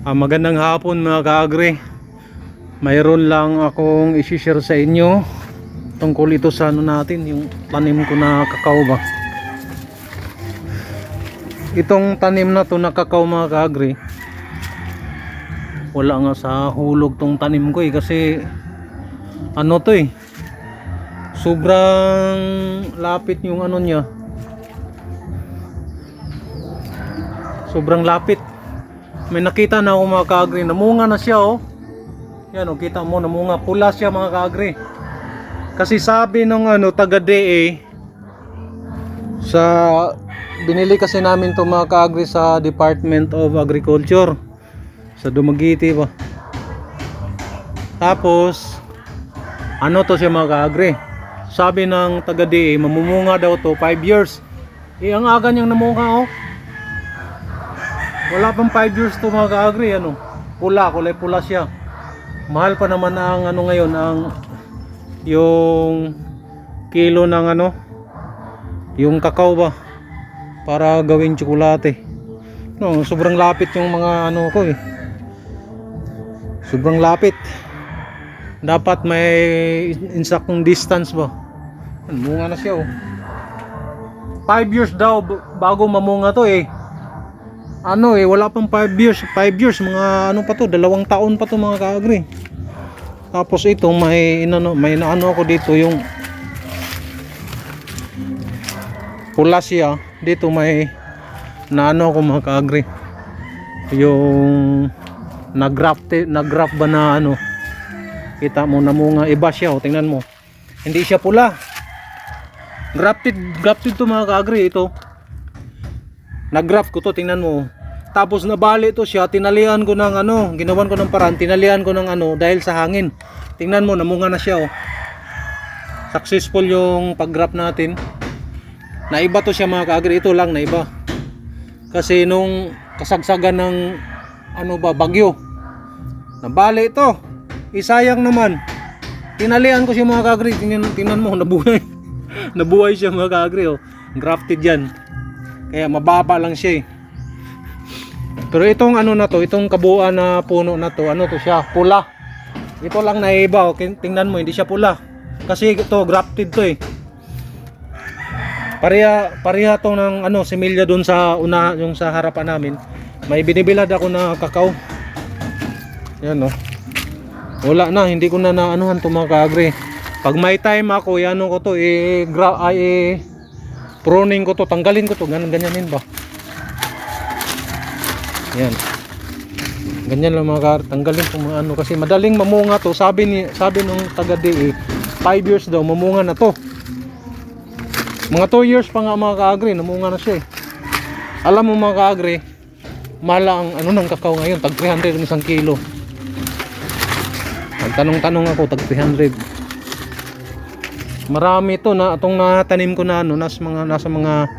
Magandang hapon mga ka-agri. Mayroon lang akong i-share sa inyo tungkol ito sa ano natin, yung tanim ko na kakao ba. Itong tanim na to na kakao mga ka-agri, wala nga sa hulog tong tanim ko kasi ano to sobrang lapit yung ano niya. Sobrang lapit. May nakita na ako mga ka-agri, namunga na siya Yan kita mo, namunga, pula siya mga ka-agri. Kasi sabi ng taga-DA sa binili kasi namin to mga ka-agri sa Department of Agriculture sa Dumaguete ba. Tapos to siya mga ka-agri. Sabi ng taga-DA mamumunga daw to 5 years. Ang aga niyang namunga Wala pang 5 years to mga ka-agri, pula, kulay pula siya. Mahal pa naman ang ngayon, yung kilo ng yung kakao ba, para gawing tsokolate. Sobrang lapit yung mga ko Sobrang lapit. Dapat may insaktong distance ba. Munga na siya 5 years daw bago mamunga to wala pang 5 years, mga pa to, 2 taon pa to mga ka-agri. Tapos ito may naano ako dito, yung pula siya dito, may naano ako mga ka-agri, yung nag-graft ba na kita mo namunga, iba siya tingnan mo, hindi siya pula, grafted to mga ka-agri. Ito nag-graft ko to, tingnan mo. Tapos nabali to siya, tinalian ko ng ginawan ko ng paraan, tinalian ko ng dahil sa hangin. Tingnan mo, namunga na siya Successful yung pag-graft natin. Naiba to siya mga ka-agri, ito lang naiba. Kasi nung kasagsagan ng bagyo, nabali ito. Isayang naman. Tinalian ko siya mga ka-agri, tingnan mo, nabuhay. Nabuhay siya mga ka-agri Grafted yan. Kaya mababa lang siya Pero itong na to, itong kabuuan na puno na to, to siya, pula. Ito lang naiba tingnan mo, hindi siya pula. Kasi ito grafted to Pareha to ng similya doon sa yung sa harapan namin. May binibilad ako na kakao. Yan Wala na, hindi ko na naanuhan to mga ka-agri. Pag may time ako, ko to pruning ko to, tanggalin ko to, ganyanin ba. Yan. Ganyan lang mga tanggalin ko mga kasi madaling mamunga to. Sabi nung taga-DA 5 years daw mamunga na to. Mga 2 years pa nga mga ka-agri, namunga na siya Alam mo mga ka-agri, mahal ang ng kakao ngayon, tag 300 ng 1 kilo. Tanong ako, tag 300. Marami to na itong natanim ko na nasa mga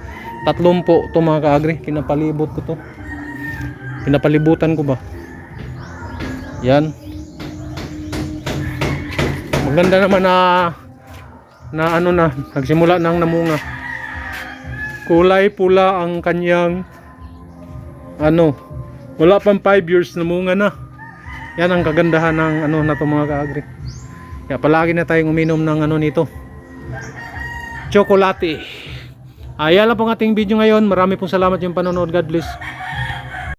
30 to mga ka-agri. Kinapalibot ko to. Pinapalibutan ko ba. Yan. Maganda naman na nagsimula nang namunga. Kulay pula ang kanyang wala pang 5 years namunga na. Yan ang kagandahan ng na to mga ka-agri. Kaya palagi na tayong uminom ng nito, tsokolate. Ayan lang po ang ating video ngayon. Marami pong salamat yung panonood. God bless.